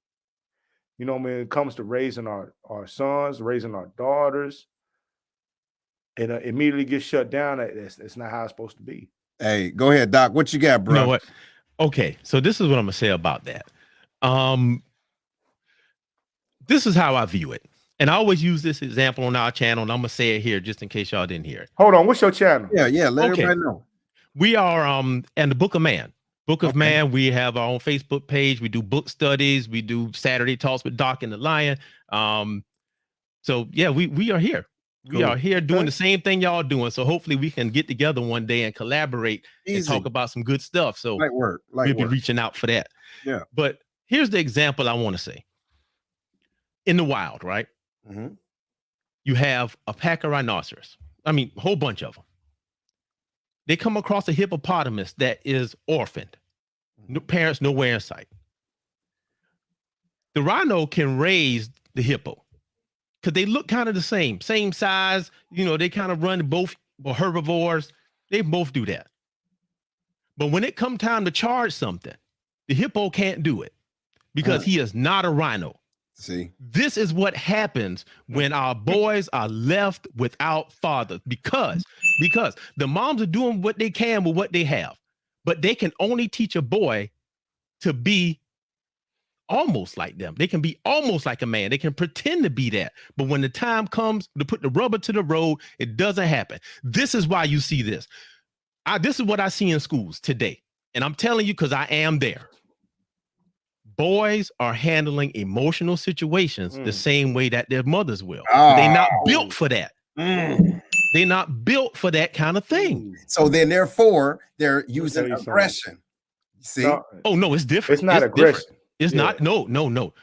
you know what I mean, it comes to raising our sons, raising our daughters, it immediately gets shut down. It's not how it's supposed to be. Hey, go ahead, Doc. What you got, bro? You know what? Okay, so this is what I'm gonna say about that. This is how I view it, and I always use this example on our channel, and I'm gonna say it here just in case y'all didn't hear it. Hold on, what's your channel? Yeah, let everybody know. We are in the Book of Man. Book of Man. We have our own Facebook page. We do book studies. We do Saturday talks with Doc and the Lion. So yeah, we are here. We are here doing the same thing y'all doing. So hopefully we can get together one day and collaborate and talk about some good stuff. So we'll be reaching out for that. Yeah. But here's the example I want to say. In the wild, right? Mm-hmm. You have a pack of rhinoceros. I mean, a whole bunch of them. They come across a hippopotamus that is orphaned. No parents nowhere in sight. The rhino can raise the hippo because they look kind of the same size. You know, they kind of run both herbivores. They both do that. But when it comes time to charge something, the hippo can't do it because he is not a rhino. See, this is what happens when our boys are left without fathers because the moms are doing what they can with what they have, but they can only teach a boy to be almost like them. They can be almost like a man. They can pretend to be that. But when the time comes to put the rubber to the road, it doesn't happen. This is why you see this. This is what I see in schools today. And I'm telling you because I am there. Boys are handling emotional situations the same way that their mothers will. They're not built for that. They're not built for that kind of thing. So then, therefore, they're using aggression. See? No, oh no, it's different. It's not aggression. Different. It's not. No.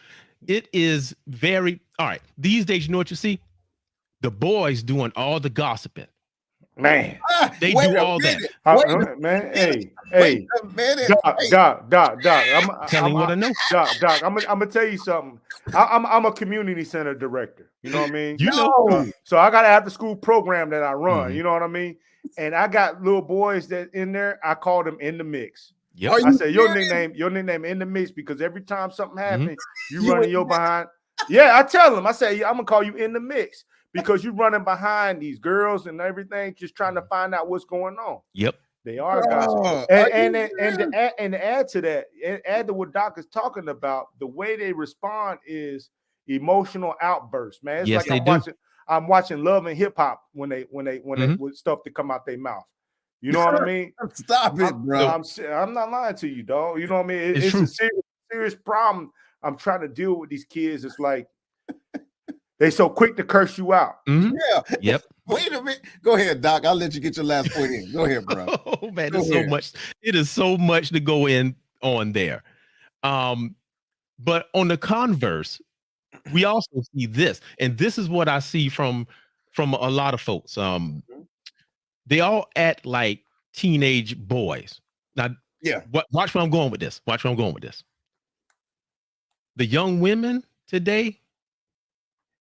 It is very all right. These days, you know what you see? The boys doing all the gossiping. Man, they do all that. Man, hey, Doc. I'm telling you what I know. Doc, I'm gonna tell you something. I'm a community center director. You know what I mean? You know. So I got an after school program that I run. You know what I mean? And I got little boys that in there. I call them in the mix. Yep. I say your nickname in the mix because every time something happens, you running your behind. Yeah, I tell them. I say I'm gonna call you in the mix. Because you're running behind these girls and everything, just trying to find out what's going on. Yep, they are gossiping. And to add to that, add to what Doc is talking about, the way they respond is emotional outbursts. Man, it's like I'm watching Love and Hip Hop when they with stuff to come out their mouth. You know what I mean? Stop it, bro. I'm not lying to you, dog. You know what I mean? It's a serious problem. I'm trying to deal with these kids. It's like. They so quick to curse you out. Yeah. Yep. Wait a minute. Go ahead, Doc. I'll let you get your last point in. Go ahead, bro. Oh man, there's so much. It is so much to go in on there. But on the converse, we also see this, and this is what I see from a lot of folks. They all act like teenage boys. Now, watch where I'm going with this. Watch where I'm going with this. The young women today.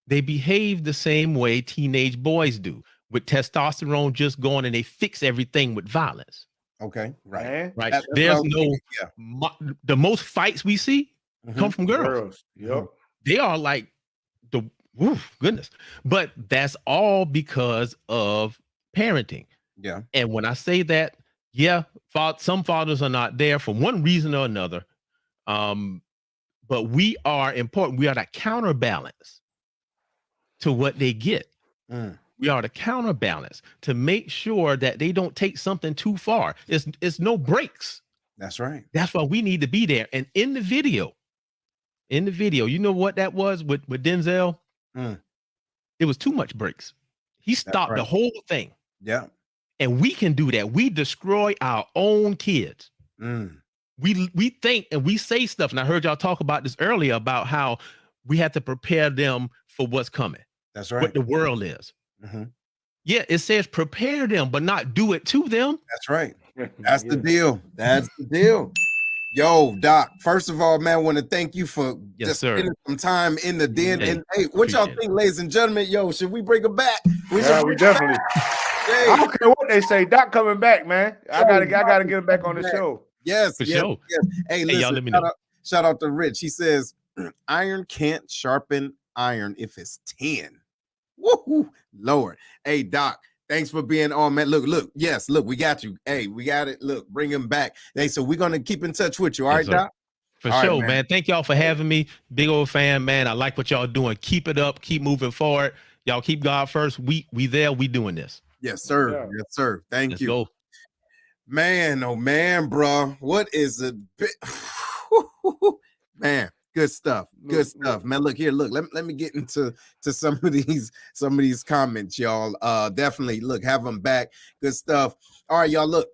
They behave the same way teenage boys do, with testosterone just going and they fix everything with violence. Okay, right. There's the most fights we see come from girls. Yep. They are like goodness. But that's all because of parenting. Yeah. And when I say that, some fathers are not there for one reason or another. But we are important. We are the counterbalance to what they get. We are the counterbalance to make sure that they don't take something too far. It's no breaks. That's right. That's why we need to be there. And in the video, you know what that was with Denzel? It was too much breaks. He stopped the whole thing. Yeah. And we can do that. We destroy our own kids. We think and we say stuff. And I heard y'all talk about this earlier about how we have to prepare them for what's coming. That's right. What the world is. Yeah, it says prepare them, but not do it to them. That's right. That's the deal. That's the deal. Yo, Doc, first of all, man, I want to thank you for spending some time in the den. And hey, what y'all think, ladies and gentlemen? Yo, should we bring it back? We definitely. I don't care what they say. Doc coming back, man. I gotta get him back on the show. Yes, for sure. Yes. Hey, listen, y'all let me know. Shout out to Rich. He says, iron can't sharpen iron if it's 10. Woo, Lord. Hey, Doc, thanks for being on, man. Look. Yes, look, we got you. Hey, we got it. Look, bring him back. Hey, so we're gonna keep in touch with you. All right, Doc? For sure, man. Thank y'all for having me. Big old fan, man. I like what y'all doing. Keep it up. Keep moving forward. Y'all keep God first. We there. We doing this. Yes, sir. Yeah. Yes, sir. Thank you. Go. Man, oh man, bro. What is a bit man? Good stuff. Good stuff, man. Look here. Look, let me get into some of these comments, y'all. Definitely look, have them back. Good stuff. All right, y'all. Look,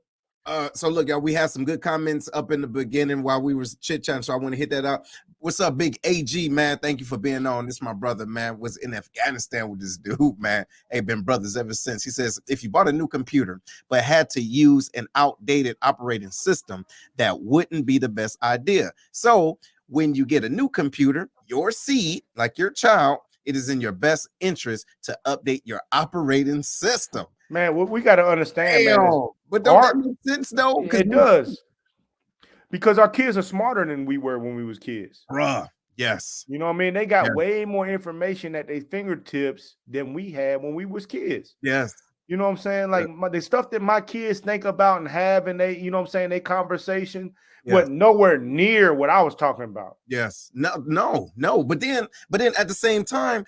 So look, y'all, we had some good comments up in the beginning while we was chit-chatting, so I want to hit that up. What's up, Big AG, man? Thank you for being on. This is my brother, man. Was in Afghanistan with this dude, man. Hey, been brothers ever since. He says, if you bought a new computer but had to use an outdated operating system, that wouldn't be the best idea. So when you get a new computer, your seed, like your child, it is in your best interest to update your operating system. Man, what we got to understand, Damn. man, But don't that make sense though? it does. Because our kids are smarter than we were when we was kids. Bruh, yes. You know what I mean? They got way more information at their fingertips than we had when we was kids. Yes. You know what I'm saying? Like the stuff that my kids think about and have, and they, you know what I'm saying, they conversation went nowhere near what I was talking about. Yes. No. But then at the same time,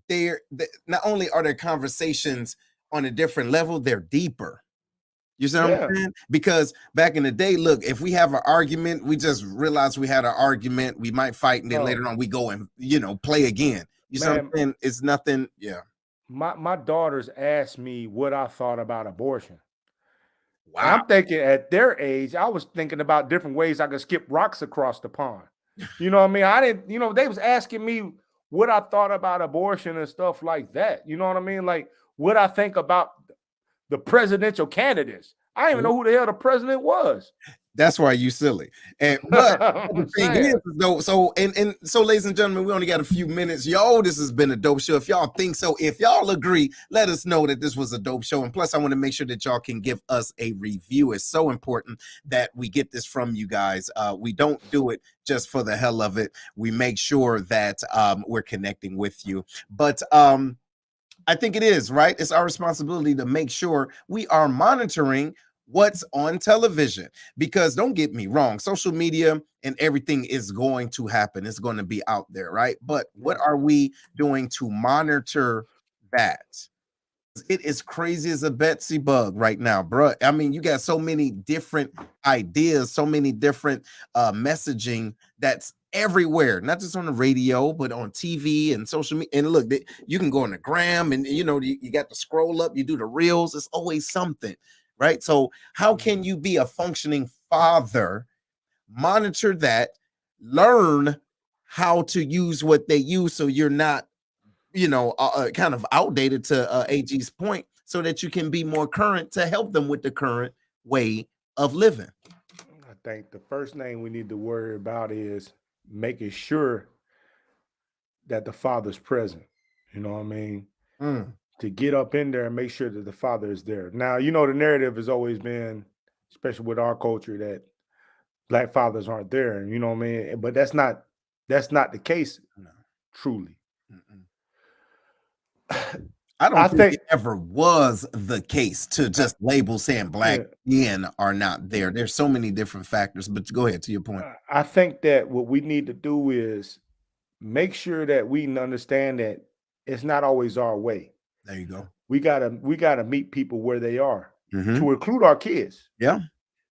they're not only are their conversations on a different level, they're deeper. You see what I'm saying? Because back in the day, look, if we have an argument, we just realize we had an argument, we might fight, and then later on we go and play again. You see what I'm saying? It's nothing. Yeah. My daughters asked me what I thought about abortion. Wow. And I'm thinking at their age, I was thinking about different ways I could skip rocks across the pond. You know what I mean? I didn't, they was asking me what I thought about abortion and stuff like that. You know what I mean? Like what I think about the presidential candidates. I didn't even know who the hell the president was. That's why you silly. And but the thing is, though, so ladies and gentlemen, we only got a few minutes. Yo, this has been a dope show. If y'all think so, if y'all agree, let us know that this was a dope show. And plus, I want to make sure that y'all can give us a review. It's so important that we get this from you guys. We don't do it just for the hell of it. We make sure that we're connecting with you. But I think it is, right? It's our responsibility to make sure we are monitoring what's on television, because don't get me wrong, social media and everything is going to happen. It's going to be out there, right? But what are we doing to monitor that? It is crazy as a Betsy bug right now, bro. I mean, you got so many different ideas, so many different messaging that's everywhere, not just on the radio, but on TV and social media. And look, you can go on the gram and you got to scroll up, you do the reels. It's always something, right? So how can you be a functioning father, monitor that, learn how to use what they use so you're not kind of outdated, to AG's point, so that you can be more current to help them with the current way of living? I think the first thing we need to worry about is making sure that the father's present. You know what I mean? To get up in there and make sure that the father is there. Now, the narrative has always been, especially with our culture, that Black fathers aren't there. You know what I mean? But that's not the case, truly. I don't think it ever was the case to just label saying Black men are not there. There's so many different factors, but go ahead to your point. I think that what we need to do is make sure that we understand that it's not always our way. There you go. We gotta meet people where they are, to include our kids. Yeah.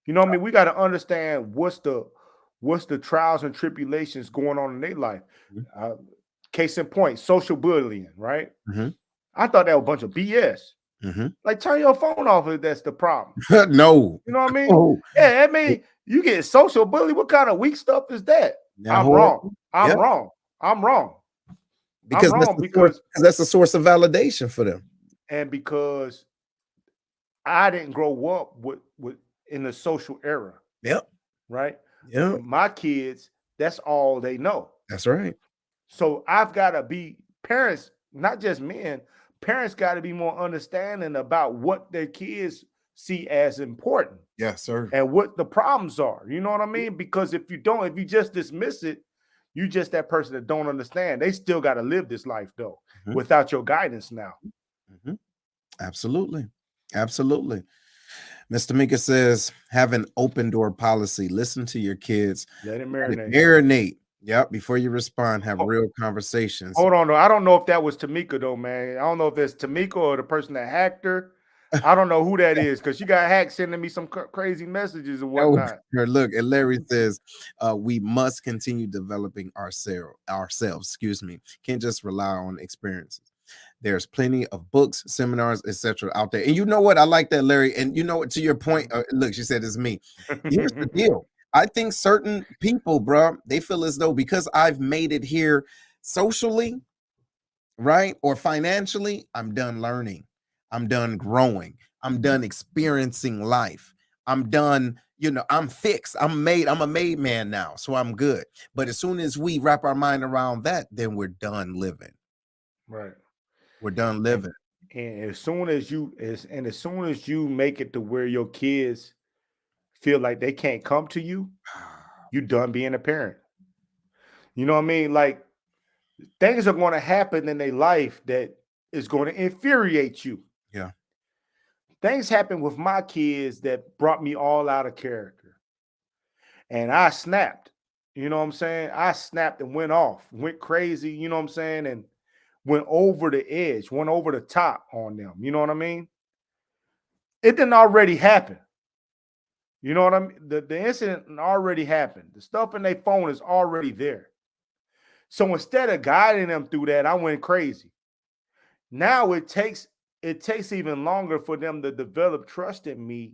You know what I mean? We got to understand what's the trials and tribulations going on in their life. Case in point, social bullying, right? I thought that was a bunch of BS. Like, turn your phone off if that's the problem. No. You know what I mean? Yeah, I mean, you get social bully. What kind of weak stuff is that? I'm wrong. I'm wrong. Because that's a source of validation for them. And because I didn't grow up with in the social era. Yep. Right? Yeah. My kids, that's all they know. That's right. So I've got to be parents, not just men. Parents got to be more understanding about what their kids see as important. Yes, sir. And what the problems are. You know what I mean? Because if you just dismiss it, you just that person that don't understand. They still got to live this life though, without your guidance now. Absolutely. Absolutely. Mr. Mika says, have an open door policy. Listen to your kids. Let it marinate. Marinate. Yep. Before you respond, have real conversations. Hold on, though. I don't know if that was Tamika, though, man. I don't know if it's Tamika or the person that hacked her. I don't know who that is, because she got hacked sending me some crazy messages and whatnot. Look, and Larry says, we must continue developing ourselves. Can't just rely on experiences. There's plenty of books, seminars, etc. out there. And you know what? I like that, Larry. And you know what? To your point, look, she said it's me. Here's the deal. I think certain people, bro, they feel as though because I've made it here socially, right, or financially, I'm done learning. I'm done growing. I'm done experiencing life. I'm done, I'm fixed. I'm a made man now. So I'm good. But as soon as we wrap our mind around that, then we're done living. Right. We're done living. And as soon as you make it to where your kids feel like they can't come to you, you done being a parent. You know what I mean? Like, things are going to happen in their life that is going to infuriate you. Yeah. Things happen with my kids that brought me all out of character. And I snapped. You know what I'm saying? I snapped and went off, went crazy, you know what I'm saying? And went over the edge, went over the top on them. You know what I mean? It didn't already happen. You know what I mean? The incident already happened. The stuff in their phone is already there. So instead of guiding them through that, I went crazy. Now it takes even longer for them to develop trust in me,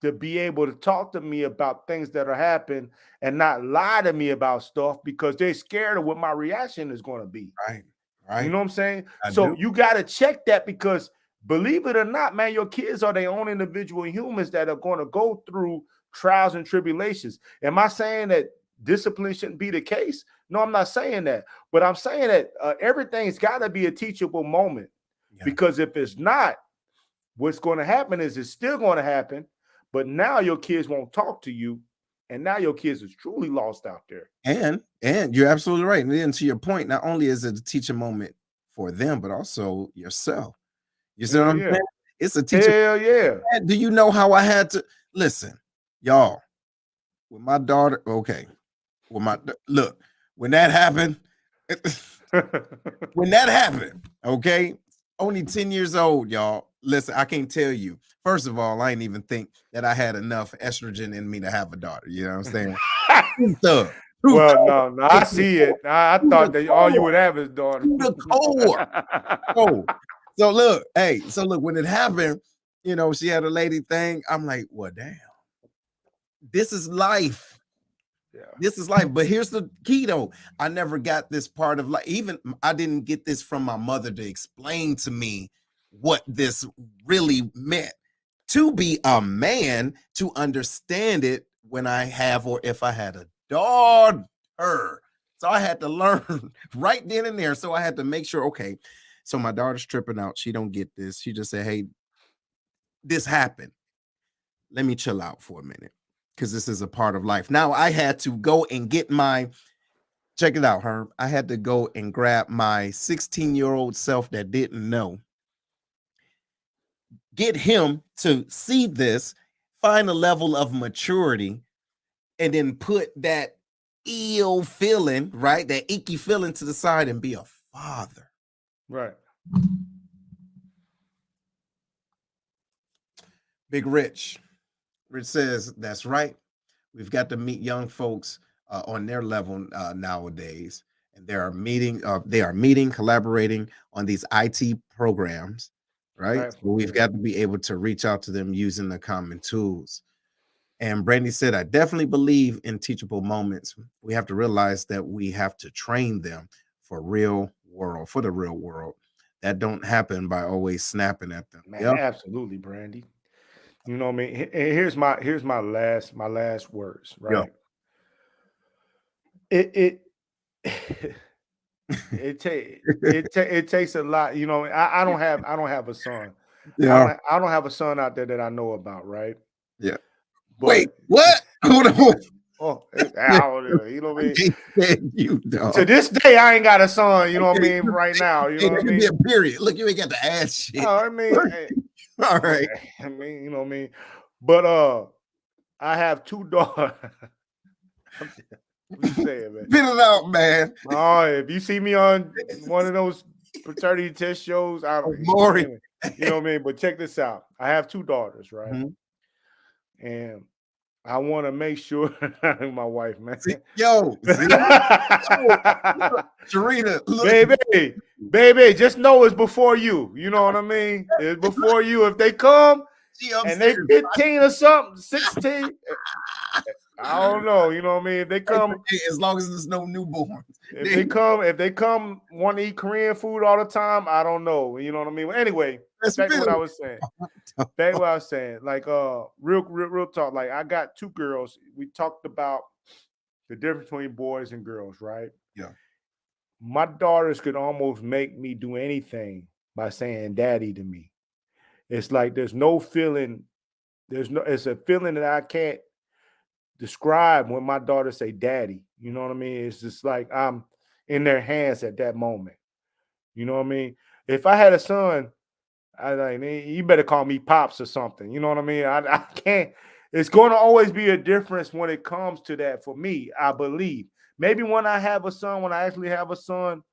to be able to talk to me about things that are happening and not lie to me about stuff because they're scared of what my reaction is going to be. Right. You know what I'm saying? So you got to check that because believe it or not, man, your kids are their own individual humans that are going to go through trials and tribulations. Am I saying that discipline shouldn't be the case? No, I'm not saying that. But I'm saying that everything's got to be a teachable moment. Yeah. Because if it's not, what's going to happen is it's still going to happen. But now your kids won't talk to you. And now your kids is truly lost out there. And you're absolutely right. And then to your point, not only is it a teaching moment for them, but also yourself. You see what I'm saying? It's a teaching. Hell yeah. Do you know how I had to listen, y'all? With my daughter, okay. When that happened, okay, only 10 years old, y'all. Listen, I can't tell you. First of all, I didn't even think that I had enough estrogen in me to have a daughter. You know what I'm saying? Well, no, I see it. I thought that all you would have is daughter. The core. So look, when it happened, she had a lady thing. I'm like, well, damn. This is life. Yeah. This is life. But here's the key, though. I never got this part of life. Even I didn't get this from my mother to explain to me what this really meant. To be a man, to understand it when I have or if I had a daughter. So I had to learn right then and there. So I had to make sure, okay, so my daughter's tripping out. She don't get this. She just said, hey, this happened. Let me chill out for a minute because this is a part of life. Now I had to go and get check it out, Herb. I had to go and grab my 16-year-old self that didn't know. Get him to see this, find a level of maturity, and then put that ill feeling, right? That icky feeling to the side and be a father. Right. Big Rich says, that's right. We've got to meet young folks on their level nowadays. And they are meeting, collaborating on these IT programs. Right. So we've got to be able to reach out to them using the common tools. And Brandy said, I definitely believe in teachable moments. We have to realize that we have to train them for the real world. That don't happen by always snapping at them. Man, absolutely, Brandy. You know what I mean? Here's my last words, right? It takes a lot, I don't have a son. Yeah. I don't have a son out there that I know about, right? Yeah. But, wait, what? Hold on. Oh, you know what I mean? You dog. To this day, I ain't got a son, you know what I mean, right now. You know what I mean? Be a period. Look, you ain't got to ask shit. I mean, all right. I mean, you know what I mean? But I have 2 daughters. What you saying, man? Spit it out, man. Oh, if you see me on one of those paternity test shows, I don't know. You know what I mean? But check this out. I have 2 daughters, right? Mm-hmm. And I want to make sure my wife, man. See, Sharita, look. baby, just know it's before you. You know what I mean? It's before you. If they come and they 15 or something, 16, I don't know. You know what I mean? If they come, as long as there's no newborns. If they come want to eat Korean food all the time, I don't know. You know what I mean? Anyway, back to what I was saying. Like real talk. Like I got 2 girls. We talked about the difference between boys and girls, right? Yeah. My daughters could almost make me do anything by saying daddy to me. It's like it's a feeling that I can't describe when my daughters say daddy. You know what I mean? It's just like I'm in their hands at that moment. You know what I mean? If I had a son, I like, you better call me pops or something. You know what I mean? I can't. It's going to always be a difference when it comes to that for me, I believe. Maybe when I actually have a son,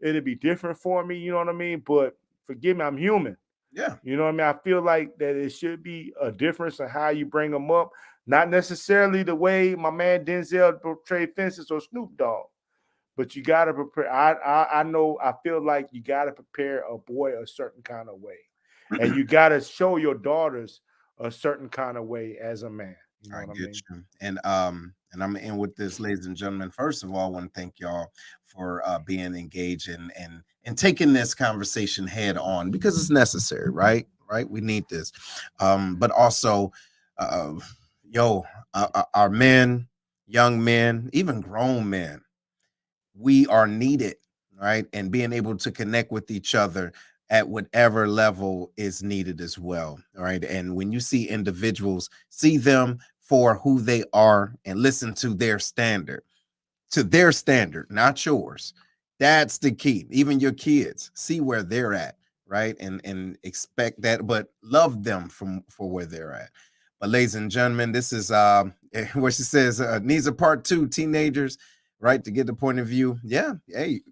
it'll be different for me. You know what I mean? But forgive me, I'm human. Yeah. You know what I mean? I feel like that it should be a difference in how you bring them up. Not necessarily the way my man Denzel portrayed Fences or Snoop Dogg. But you got to prepare. I know, I feel like you got to prepare a boy a certain kind of way. And you got to show your daughters a certain kind of way as a man. You know what I mean? You. And I'm gonna end with this, ladies and gentlemen. First of all, I want to thank y'all for being engaged and taking this conversation head on, because it's necessary, right? Right? We need this. But also, our men, young men, even grown men, we are needed, right? And being able to connect with each other at whatever level is needed as well, right? And when you see individuals, see them for who they are and listen to their standard, not yours. That's the key. Even your kids, see where they're at, right? And expect that, but love them for where they're at. But ladies and gentlemen, this is where she says needs a part 2, teenagers, right? To get the point of view. Yeah. Hey,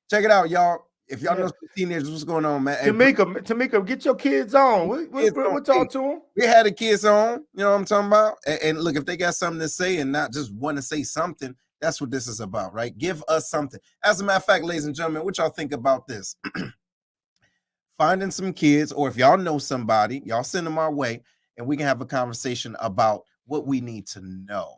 check it out, y'all. If y'all know some teenagers, what's going on, man? Tamika, get your kids on. What talk to them? We had the kids on, you know what I'm talking about? And look, if they got something to say and not just want to say something, that's what this is about, right? Give us something. As a matter of fact, ladies and gentlemen, what y'all think about this? Finding some kids, or if y'all know somebody, y'all send them our way, and we can have a conversation about what we need to know.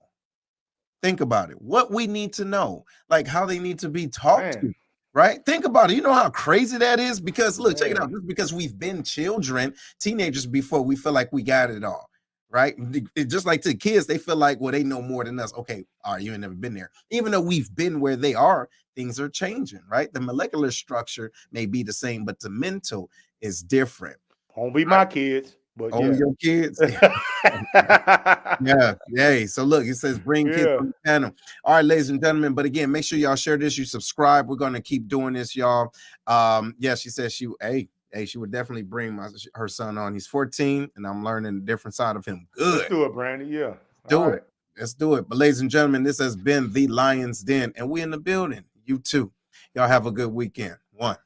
Think about it. What we need to know, like how they need to be talked to. Right? Think about it. You know how crazy that is? Because look, check it out. Just because we've been children, teenagers before, we feel like we got it all. Right? Just like to the kids, they feel like, well, they know more than us. Okay, all right, you ain't never been there. Even though we've been where they are, things are changing, right? The molecular structure may be the same, but the mental is different. Won't be my kids, but only your kids. Yeah. So look, it says bring kids on the panel. All right, ladies and gentlemen. But again, make sure y'all share this. You subscribe. We're gonna keep doing this, y'all. She says she would definitely bring her son on. He's 14, and I'm learning a different side of him. Good. Let's do it, Brandy. Yeah. Let's do it. But ladies and gentlemen, this has been the Lion's Den, and we in the building. You too. Y'all have a good weekend. One.